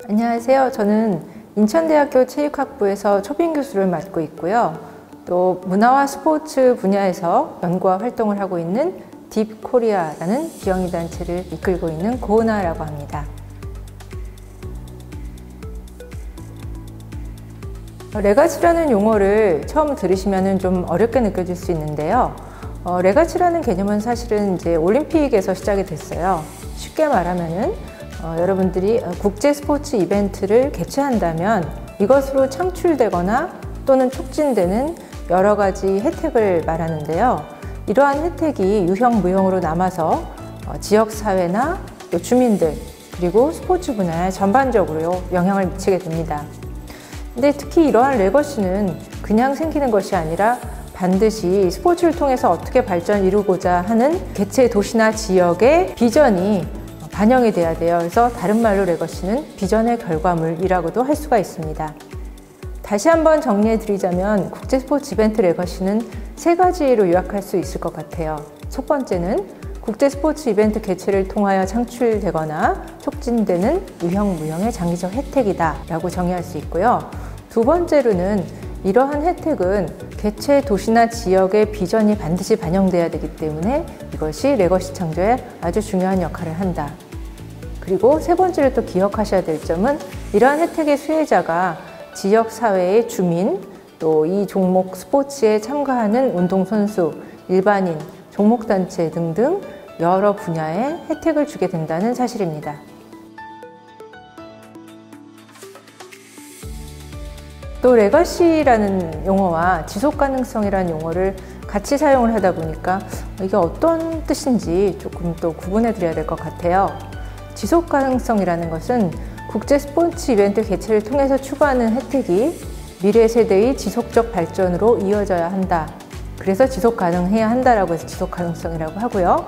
안녕하세요. 저는 인천대학교 체육학부에서 초빙 교수를 맡고 있고요. 또 문화와 스포츠 분야에서 연구와 활동을 하고 있는 딥코리아라는 비영리 단체를 이끌고 있는 고은아라고 합니다. 레가시라는 용어를 처음 들으시면 좀 어렵게 느껴질 수 있는데요. 레가시라는 개념은 사실은 이제 올림픽에서 시작이 됐어요. 쉽게 말하면은 여러분들이 국제 스포츠 이벤트를 개최한다면 이것으로 창출되거나 또는 촉진되는 여러 가지 혜택을 말하는데요. 이러한 혜택이 유형, 무형으로 남아서 지역사회나 또 주민들 그리고 스포츠 분야에 전반적으로 영향을 미치게 됩니다. 근데 특히 이러한 레거시는 그냥 생기는 것이 아니라 반드시 스포츠를 통해서 어떻게 발전을 이루고자 하는 개최 도시나 지역의 비전이 반영이 돼야 돼요. 그래서 다른 말로 레거시는 비전의 결과물이라고도 할 수가 있습니다. 다시 한번 정리해 드리자면 국제 스포츠 이벤트 레거시는 세 가지로 요약할 수 있을 것 같아요. 첫 번째는 국제 스포츠 이벤트 개최를 통하여 창출되거나 촉진되는 유형, 무형의 장기적 혜택이다 라고 정의할 수 있고요. 두 번째로는 이러한 혜택은 개최 도시나 지역의 비전이 반드시 반영돼야 되기 때문에 이것이 레거시 창조에 아주 중요한 역할을 한다. 그리고 세 번째로 또 기억하셔야 될 점은 이러한 혜택의 수혜자가 지역사회의 주민, 또 이 종목 스포츠에 참가하는 운동선수, 일반인, 종목단체 등등 여러 분야에 혜택을 주게 된다는 사실입니다. 또 레거시라는 용어와 지속가능성이라는 용어를 같이 사용을 하다 보니까 이게 어떤 뜻인지 조금 또 구분해 드려야 될 것 같아요. 지속가능성이라는 것은 국제 스포츠 이벤트 개최를 통해서 추구하는 혜택이 미래 세대의 지속적 발전으로 이어져야 한다. 그래서 지속 가능해야 한다라고 해서 지속 가능성이라고 하고요.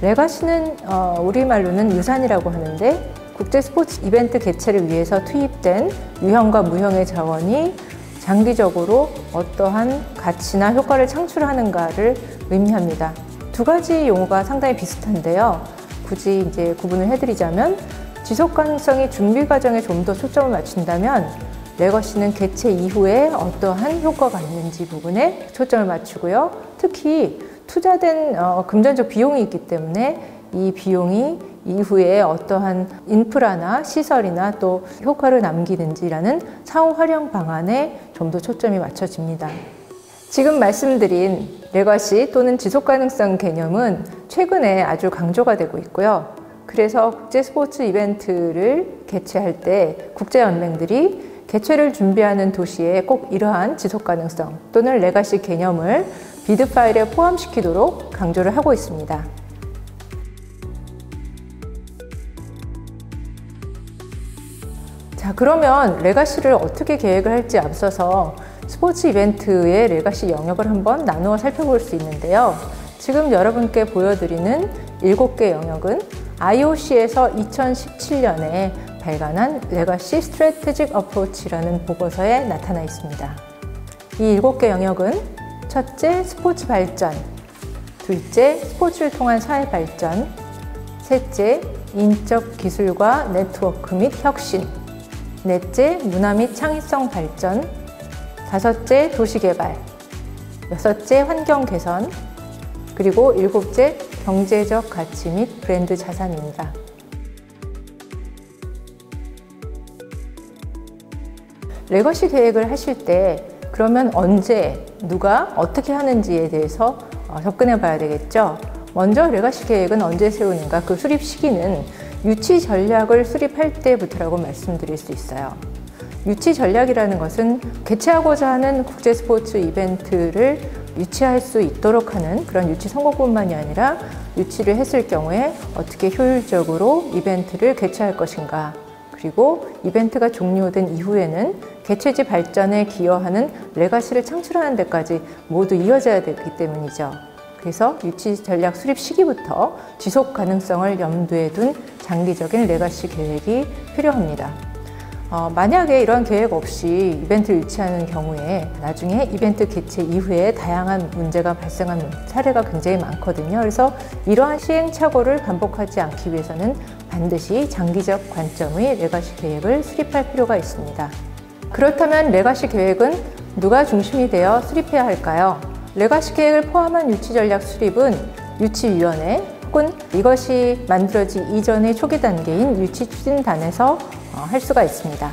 레거시는 우리말로는 유산이라고 하는데 국제 스포츠 이벤트 개최를 위해서 투입된 유형과 무형의 자원이 장기적으로 어떠한 가치나 효과를 창출하는가를 의미합니다. 두 가지 용어가 상당히 비슷한데요. 굳이 이제 구분을 해드리자면 지속 가능성이 준비 과정에 좀 더 초점을 맞춘다면 레거시는 개최 이후에 어떠한 효과가 있는지 부분에 초점을 맞추고요. 특히 투자된 금전적 비용이 있기 때문에 이 비용이 이후에 어떠한 인프라나 시설이나 또 효과를 남기는지라는 상호 활용 방안에 좀 더 초점이 맞춰집니다. 지금 말씀드린 레거시 또는 지속가능성 개념은 최근에 아주 강조가 되고 있고요. 그래서 국제 스포츠 이벤트를 개최할 때 국제연맹들이 개최를 준비하는 도시에 꼭 이러한 지속가능성 또는 레거시 개념을 비드 파일에 포함시키도록 강조를 하고 있습니다. 자, 그러면 레거시를 어떻게 계획을 할지 앞서서 스포츠 이벤트의 레거시 영역을 한번 나누어 살펴볼 수 있는데요. 지금 여러분께 보여드리는 7개 영역은 IOC에서 2017년에 발간한 레거시 스트래테직 어프로치라는 보고서에 나타나 있습니다. 이 7개 영역은 첫째, 스포츠 발전, 둘째, 스포츠를 통한 사회 발전, 셋째, 인적 기술과 네트워크 및 혁신, 넷째, 문화 및 창의성 발전, 다섯째, 도시 개발, 여섯째, 환경 개선, 그리고 일곱째, 경제적 가치 및 브랜드 자산입니다. 레거시 계획을 하실 때 그러면 언제, 누가, 어떻게 하는지에 대해서 접근해 봐야 되겠죠. 먼저 레거시 계획은 언제 세우는가, 그 수립 시기는 유치 전략을 수립할 때부터라고 말씀드릴 수 있어요. 유치 전략이라는 것은 개최하고자 하는 국제 스포츠 이벤트를 유치할 수 있도록 하는 그런 유치 성공뿐만이 아니라 유치를 했을 경우에 어떻게 효율적으로 이벤트를 개최할 것인가, 그리고 이벤트가 종료된 이후에는 개최지 발전에 기여하는 레거시를 창출하는 데까지 모두 이어져야 되기 때문이죠. 그래서 유치 전략 수립 시기부터 지속 가능성을 염두에 둔 장기적인 레거시 계획이 필요합니다. 만약에 이런 계획 없이 이벤트를 유치하는 경우에 나중에 이벤트 개최 이후에 다양한 문제가 발생한 사례가 굉장히 많거든요. 그래서 이러한 시행착오를 반복하지 않기 위해서는 반드시 장기적 관점의 레가시 계획을 수립할 필요가 있습니다. 그렇다면 레가시 계획은 누가 중심이 되어 수립해야 할까요? 레가시 계획을 포함한 유치 전략 수립은 유치위원회 혹은 이것이 만들어지기 이전의 초기 단계인 유치추진단에서 할 수가 있습니다.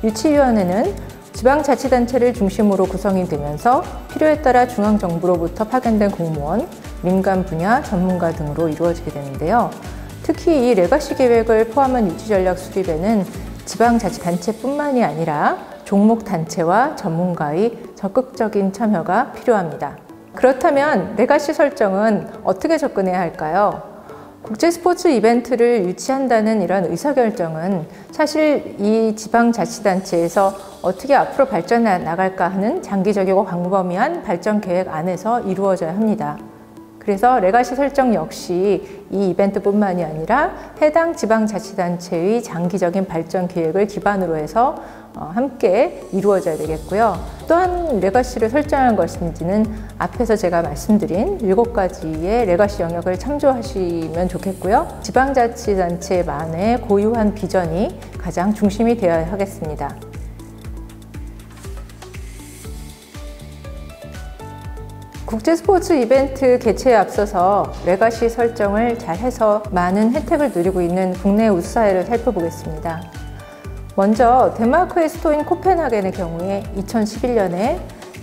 유치위원회는 지방자치단체를 중심으로 구성이 되면서 필요에 따라 중앙정부로부터 파견된 공무원, 민간 분야 전문가 등으로 이루어지게 되는데요. 특히 이 레가시 계획을 포함한 유치전략 수립에는 지방자치단체뿐만이 아니라 종목단체와 전문가의 적극적인 참여가 필요합니다. 그렇다면 레가시 설정은 어떻게 접근해야 할까요? 국제 스포츠 이벤트를 유치한다는 이런 의사결정은 사실 이 지방자치단체에서 어떻게 앞으로 발전해 나갈까 하는 장기적이고 광범위한 발전 계획 안에서 이루어져야 합니다. 그래서 레가시 설정 역시 이 이벤트뿐만이 아니라 해당 지방자치단체의 장기적인 발전 계획을 기반으로 해서 함께 이루어져야 되겠고요. 또한 레가시를 설정한 것인지는 앞에서 제가 말씀드린 7가지의 레가시 영역을 참조하시면 좋겠고요. 지방자치단체만의 고유한 비전이 가장 중심이 되어야 하겠습니다. 국제 스포츠 이벤트 개최에 앞서서 레가시 설정을 잘해서 많은 혜택을 누리고 있는 국내 우수 사례를 살펴보겠습니다. 먼저 덴마크의 수도인 코펜하겐의 경우에 2011년에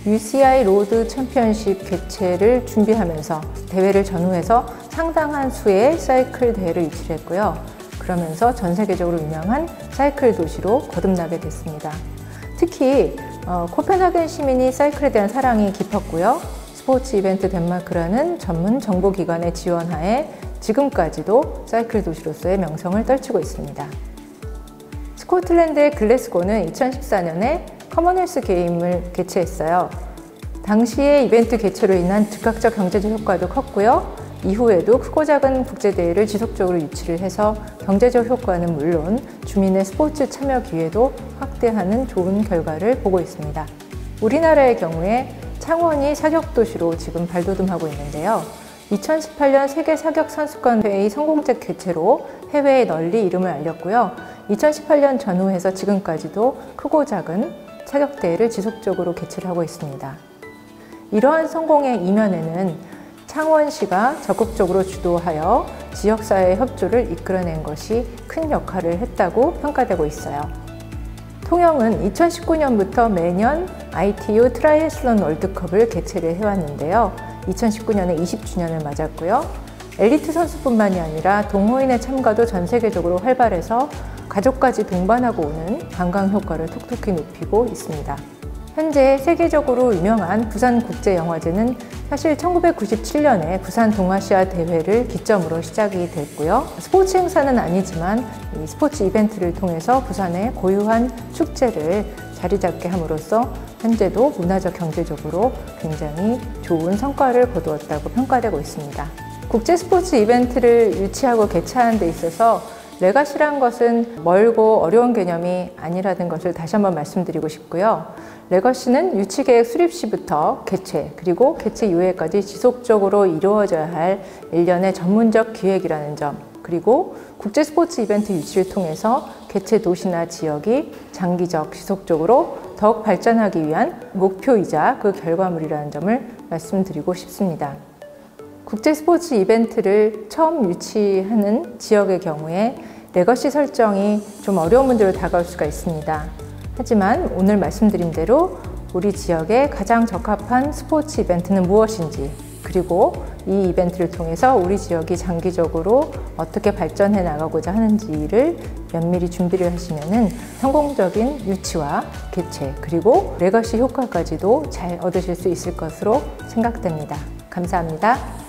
UCI 로드 챔피언십 개최를 준비하면서 대회를 전후해서 상당한 수의 사이클 대회를 유치했고요. 그러면서 전 세계적으로 유명한 사이클 도시로 거듭나게 됐습니다. 특히 코펜하겐 시민이 사이클에 대한 사랑이 깊었고요. 스포츠 이벤트 덴마크라는 전문 정보기관의 지원하에 지금까지도 사이클 도시로서의 명성을 떨치고 있습니다. 스코틀랜드의 글래스고는 2014년에 커먼웰스 게임을 개최했어요. 당시의 이벤트 개최로 인한 즉각적 경제적 효과도 컸고요. 이후에도 크고 작은 국제대회를 지속적으로 유치를 해서 경제적 효과는 물론 주민의 스포츠 참여 기회도 확대하는 좋은 결과를 보고 있습니다. 우리나라의 경우에 창원이 사격도시로 지금 발돋움하고 있는데요. 2018년 세계 사격 선수권회의 성공적 개최로 해외에 널리 이름을 알렸고요. 2018년 전후해서 지금까지도 크고 작은 사격대회를 지속적으로 개최를 하고 있습니다. 이러한 성공의 이면에는 창원시가 적극적으로 주도하여 지역사회의 협조를 이끌어낸 것이 큰 역할을 했다고 평가되고 있어요. 통영은 2019년부터 매년 ITU 트라이애슬론 월드컵을 개최를 해왔는데요. 2019년에 20주년을 맞았고요. 엘리트 선수뿐만이 아니라 동호인의 참가도 전 세계적으로 활발해서 가족까지 동반하고 오는 관광 효과를 톡톡히 높이고 있습니다. 현재 세계적으로 유명한 부산국제영화제는 사실 1997년에 부산 동아시아 대회를 기점으로 시작이 됐고요. 스포츠 행사는 아니지만 이 스포츠 이벤트를 통해서 부산의 고유한 축제를 자리 잡게 함으로써 현재도 문화적 경제적으로 굉장히 좋은 성과를 거두었다고 평가되고 있습니다. 국제 스포츠 이벤트를 유치하고 개최하는 데 있어서 레가시란 것은 멀고 어려운 개념이 아니라는 것을 다시 한번 말씀드리고 싶고요. 레거시는 유치계획 수립 시부터 개최, 그리고 개최 이후에까지 지속적으로 이루어져야 할 일련의 전문적 기획이라는 점, 그리고 국제 스포츠 이벤트 유치를 통해서 개최 도시나 지역이 장기적, 지속적으로 더욱 발전하기 위한 목표이자 그 결과물이라는 점을 말씀드리고 싶습니다. 국제 스포츠 이벤트를 처음 유치하는 지역의 경우에 레거시 설정이 좀 어려운 문제로 다가올 수가 있습니다. 하지만 오늘 말씀드린 대로 우리 지역에 가장 적합한 스포츠 이벤트는 무엇인지, 그리고 이 이벤트를 통해서 우리 지역이 장기적으로 어떻게 발전해 나가고자 하는지를 면밀히 준비를 하시면은 성공적인 유치와 개최, 그리고 레거시 효과까지도 잘 얻으실 수 있을 것으로 생각됩니다. 감사합니다.